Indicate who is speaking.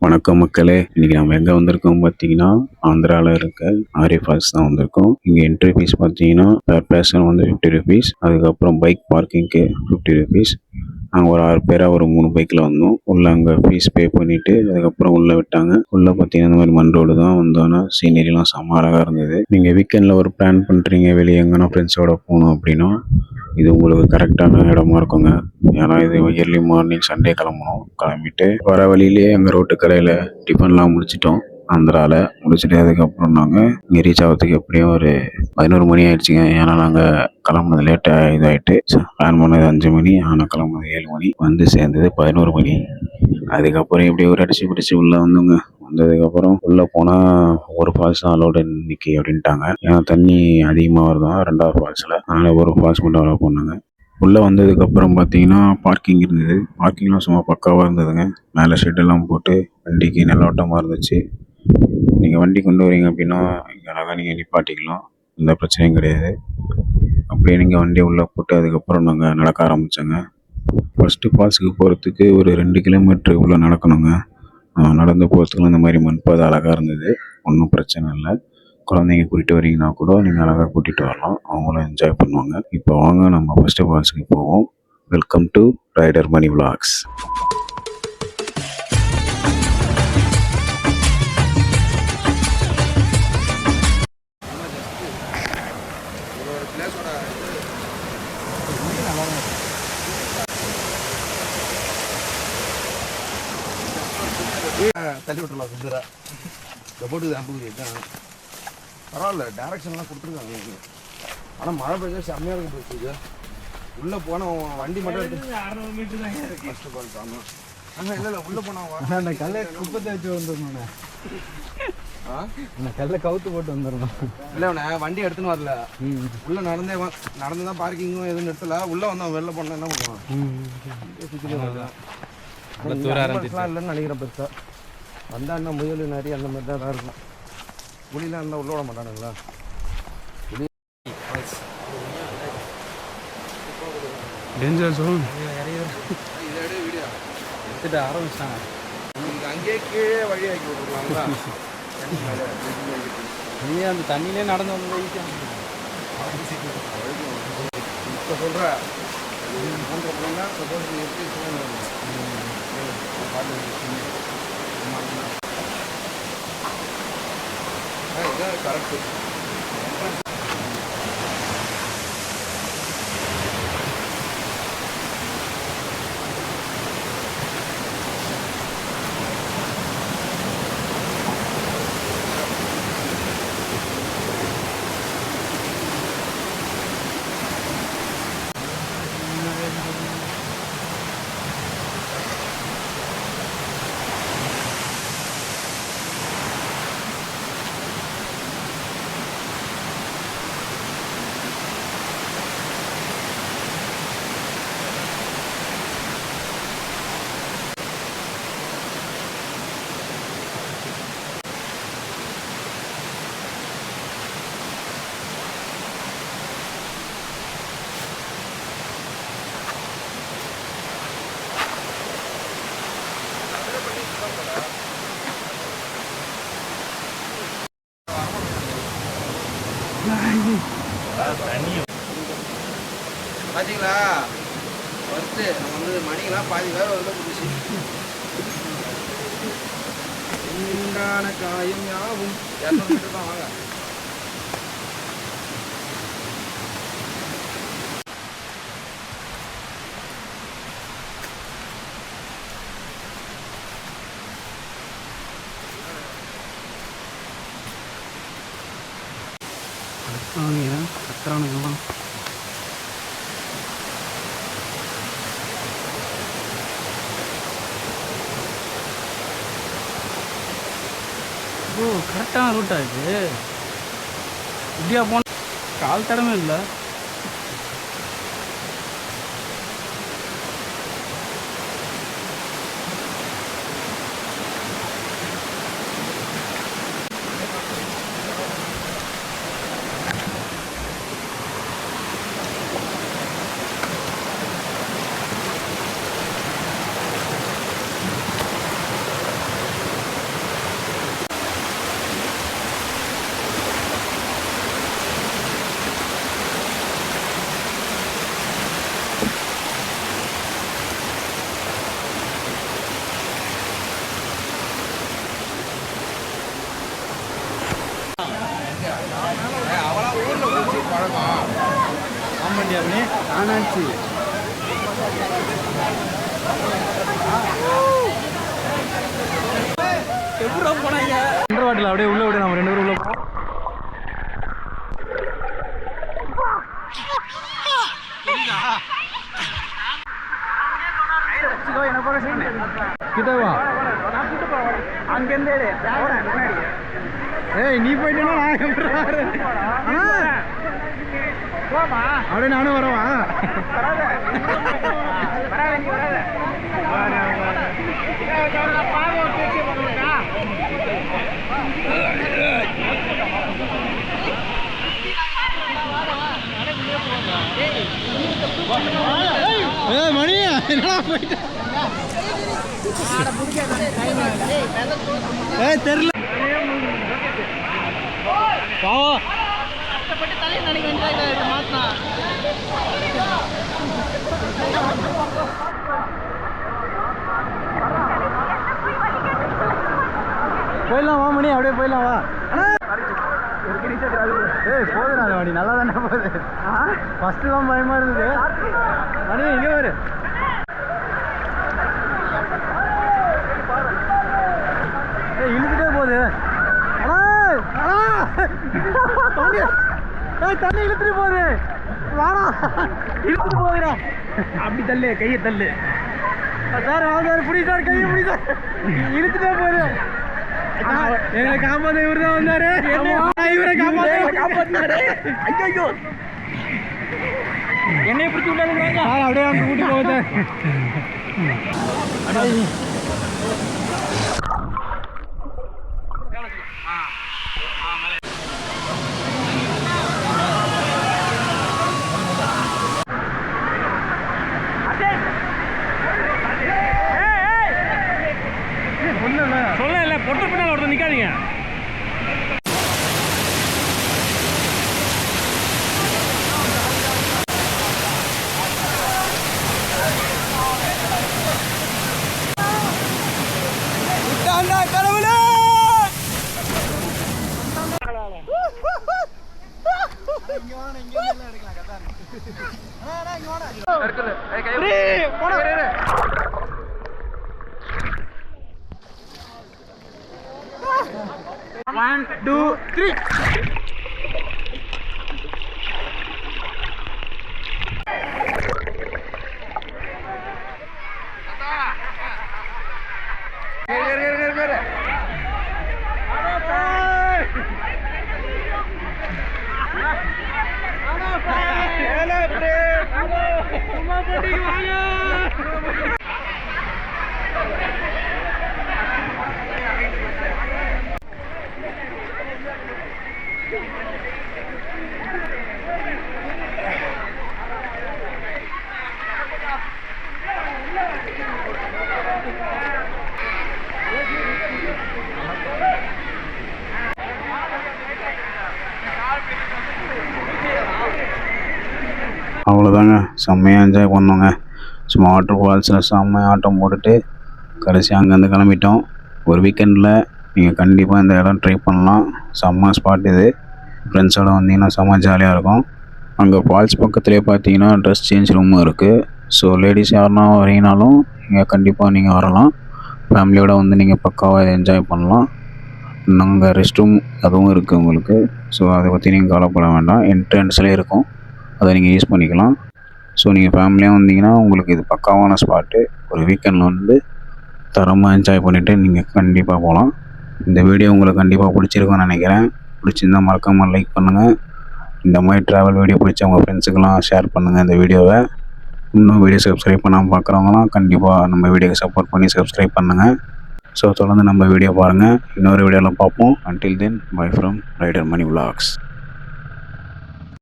Speaker 1: வணக்கம் மக்களே, இன்னைக்கு நம்ம எங்கே வந்திருக்கோம் பார்த்தீங்கன்னா, ஆந்திராவில் இருக்க ஆரே ஃபால்ஸ் தான் வந்திருக்கோம். இங்கே என்ட்ரி ஃபீஸ் பார்த்தீங்கன்னா பெர் பர்சன் வந்து 50 ருபீஸ். அதுக்கப்புறம் பைக் பார்க்கிங்க்கு 50 ருபீஸ். நாங்கள் ஒரு 6 பேராக ஒரு 3 பைக்கில் வந்தோம். உள்ளே அங்கே ஃபீஸ் பே பண்ணிவிட்டு அதுக்கப்புறம் உள்ளே விட்டாங்க. உள்ளே பார்த்தீங்கன்னா இந்த மாதிரி மண் ரோடு தான் வந்தோன்னா சீனரிலாம் செம்ம அழகாக இருந்தது. நீங்கள் வீக்கெண்டில் ஒரு பிளான் பண்ணுறீங்க, வெளியே எங்கன்னா ஃப்ரெண்ட்ஸோட போகணும் அப்படின்னா இது உங்களுக்கு கரெக்டான இடமா இருக்குங்க. ஏன்னா இது இயர்லி மார்னிங் சண்டே கிளம்பிட்டு வர வழியிலேயே அங்கே ரோட்டு கரையில் டிஃபன்லாம் முடிச்சிட்டோம். ஆந்திராவில் முடிச்சுட்டு அதுக்கப்புறம் நாங்கள் இங்கே ரீச் ஆகிறதுக்கு எப்படியும் ஒரு 11 மணி ஆயிடுச்சுங்க. ஏன்னா நாங்கள் கிளம்புனது லேட்டாக இதாகிட்டு பிளான் பண்ணது 5 மணி, ஆனால் கிளம்புனது 7 மணி, வந்து சேர்ந்தது 11 மணி. அதுக்கப்புறம் எப்படியோ ஒரு அடிச்சு பிடிச்சி உள்ளே வந்தோங்க. வந்ததுக்கப்புறம் உள்ளே போனால் ஒரு ஃபால்ஸ் தான் அலோடு இன்னைக்கு அப்படின்ட்டாங்க. ஏன்னா தண்ணி அதிகமாக வருதான் 2வது ஃபால்ஸில், அதனால் ஒரு ஃபால்ஸ் மட்டும் அலோவ் பண்ணாங்க. உள்ளே வந்ததுக்கப்புறம் பார்த்தீங்கன்னா பார்க்கிங் இருந்தது. பார்க்கிங்லாம் சும்மா பக்காவாக இருந்ததுங்க. மேலே ஷெட்டெல்லாம் போட்டு வண்டிக்கு நல்லோட்டமாக இருந்துச்சு. நீங்கள் வண்டி கொண்டு வரீங்க அப்படின்னா இங்கே அழகாக நீங்கள் நிப்பாட்டிக்கலாம், எந்த பிரச்சனையும் கிடையாது. அப்படியே நீங்கள் வண்டியை உள்ளே போட்டு அதுக்கப்புறம் நாங்கள் நடக்க ஆரம்பித்தோங்க. ஃபஸ்ட்டு ஃபால்ஸுக்கு போகிறதுக்கு ஒரு 2 கிலோமீட்டர் உள்ளே நடக்கணுங்க. நடந்து போகிறதுக்குலாம் இந்த மாதிரி மண்பாதை அழகாக இருந்தது, ஒன்றும் பிரச்சனை இல்லை. குழந்தைங்க கூட்டிகிட்டு வரீங்கன்னா கூட நீங்கள் அழகாக கூட்டிகிட்டு வரலாம், அவங்களும் என்ஜாய் பண்ணுவாங்க. இப்போ வாங்க நம்ம ஃபஸ்ட்டு ஃபால்ஸுக்கு போவோம். Welcome to rider Mani vlogs.
Speaker 2: தள்ளி விட்டுலாம் குதிரை இந்த போட்டுக்கு அம்புக்குரிய தான் பரவாயில்ல, டேரக்ஷன்லாம் கொடுத்துருக்காங்க. ஆனால் மழை பெய்ஞ்சா செம்மையாக இருக்கும் போயிட்டு. உள்ளே போனால் வண்டி மட்டும் எடுத்து 600 மீட்டர் தான் இருக்குது ஃபஸ்ட்டு ஃபால்ஸ். ஆமாம், ஆனால் இல்லை உள்ளே போனால் அந்த கல்லை குப்பத்தை வச்சு வந்துடணுண்ணே. அந்த கல்லை கவுத்து போட்டு வந்துடணும். இல்லை அவனை வண்டி எடுத்துன்னு வரல, உள்ளே நடந்து தான் பார்க்கிங்கும் எதுவும் நிறுத்தலை. உள்ளே வந்தான் வெளில போனால் என்ன பண்ணுவான், சுற்றிட்டு வரலாம் இல்லைன்னு நினைக்கிறேன். பெருசாக வந்தான்னா முயல் நிறைய அந்த மாதிரி தான் இருக்கும். புலிலாம் இருந்தால் உள்ள விட மாட்டானுங்களா? புலி டேஞ்சர் ஜோன். இதோட வீடியோ எடுத்துட்டு ஆரம்பிச்சிட்டாங்க. நீங்கள் அங்கேயே கீழே வழி ஆக்கி விட்டுருக்கலாங்களா? நீ அந்த தண்ணியிலே நடந்து வந்து இப்போ சொல்கிறேன். சப்போஸ் எப்படி இதான் கரெக்டு. பார்த்தீங்களா ஃபஸ்ட்டு நம்ம வந்து மணிக்கெலாம் பாதி வேறு வருது புதுச்சு. உண்டான காயம் யாவும் 200 மீட்டர் தான். வாங்க கத்துறானுங்களாம். ஓ, கரெக்டான ரூட்டா இது? இப்படியா போன கால் தடமே இல்லை. அவளா ஊர்ல குடிச்சு பழக்கம்.
Speaker 3: ஆமாண்டி அப்படி ஆனாச்சு. எப்படி போனாங்க வாட்டில் அப்படியே உள்ள விட நம்ம 2 பேரும் உள்ள போனோம். கிட்டவா அங்கிருந்து ஏய் நீ போயிட்டேன்னா நான் அப்படியே நானும் வரவா? மணி என்னடா போயிட்டு தெரியல பாவம் கஷ்டப்பட்டு தலையை நினைக்க வேண்டியதாக மாத்தினா. போயிடலாம் வா மணி, அப்படியே போயிடலாம் வா. ஏய் போதுடா மணி, நல்லா தானே போகுது. ஃபஸ்ட்டு தான் பயமாக இருந்தது மணி. இங்கே வரு இழுத்துட்டே போகுது. தண்ணி இழுத்துட்டு போகுது. வாடா இழுத்துட்டு போகுதுடா. அப்படி தள்ளு, கையை தள்ளு சார். சார் பிடி சார், கையை பிடி சார். இழுத்துட்டே போகுது. எங்களை காப்பாற்ற இவர் தான் வந்தாரு. இவரை காப்பாற்றினாரு. ஐயோ என்னைய பிடிச்சி விட்டாங்க. அப்படியே வந்து கூட்டி போகுது. சொல்ல பொட்டு பின்னால் ஒருத்தர் நிற்காதீங்க. கடவுளே One, two, three.
Speaker 1: அவ்வளோதாங்க, செம்மையாக என்ஜாய் பண்ணோங்க. சும்மா வாட்டர் ஃபால்ஸில் செம்மையாக ஆட்டம் போட்டுட்டு கடைசி அங்கேருந்து கிளம்பிட்டோம். ஒரு வீக்கெண்டில் நீங்கள் கண்டிப்பாக இந்த இடம் ட்ரை பண்ணலாம். செம்ம ஸ்பாட் இது. ஃப்ரெண்ட்ஸோடு வந்தீங்கன்னா செம்ம ஜாலியாக இருக்கும். அங்கே ஃபால்ஸ் பக்கத்துலேயே பார்த்தீங்கன்னா ட்ரெஸ் சேஞ்ச் ரூமும் இருக்குது. ஸோ லேடிஸ் யாருன்னா வரீங்கனாலும் இங்கே கண்டிப்பாக நீங்கள் வரலாம். ஃபேமிலியோடு வந்து நீங்கள் பக்காவாக என்ஜாய் பண்ணலாம். நாங்கள் ரெஸ்ட் ரூம் அதுவும் இருக்குது உங்களுக்கு. ஸோ அதை பற்றி நீங்கள் கவலைப்பட வேண்டாம். என்ட்ரன்ஸ்லேயே இருக்கும், அதை நீங்கள் யூஸ் பண்ணிக்கலாம். ஸோ நீங்கள் ஃபேமிலியாக வந்தீங்கன்னா உங்களுக்கு இது பக்காவான ஸ்பாட்டு. ஒரு வீக்கெண்டில் வந்து தரமாக என்ஜாய் பண்ணிவிட்டு நீங்கள் கண்டிப்பாக போகலாம். இந்த வீடியோ உங்களுக்கு கண்டிப்பாக பிடிச்சிருக்குன்னு நினைக்கிறேன். பிடிச்சிருந்தால் மறக்காமல் லைக் பண்ணுங்கள். இந்த மாதிரி ட்ராவல் வீடியோ பிடிச்ச உங்கள் ஃப்ரெண்ட்ஸுக்கெல்லாம் ஷேர் பண்ணுங்கள் இந்த வீடியோவை. இன்னும் வீடியோ சப்ஸ்கிரைப் பண்ணாமல் பார்க்குறவங்களாம் கண்டிப்பாக நம்ம வீடியோக்கு சப்போர்ட் பண்ணி சப்ஸ்கிரைப் பண்ணுங்கள். ஸோ தொடர்ந்து நம்ம வீடியோ பாருங்கள். இன்னொரு வீடியோவில் பார்ப்போம். Until then, bye from Rider Money Vlogs.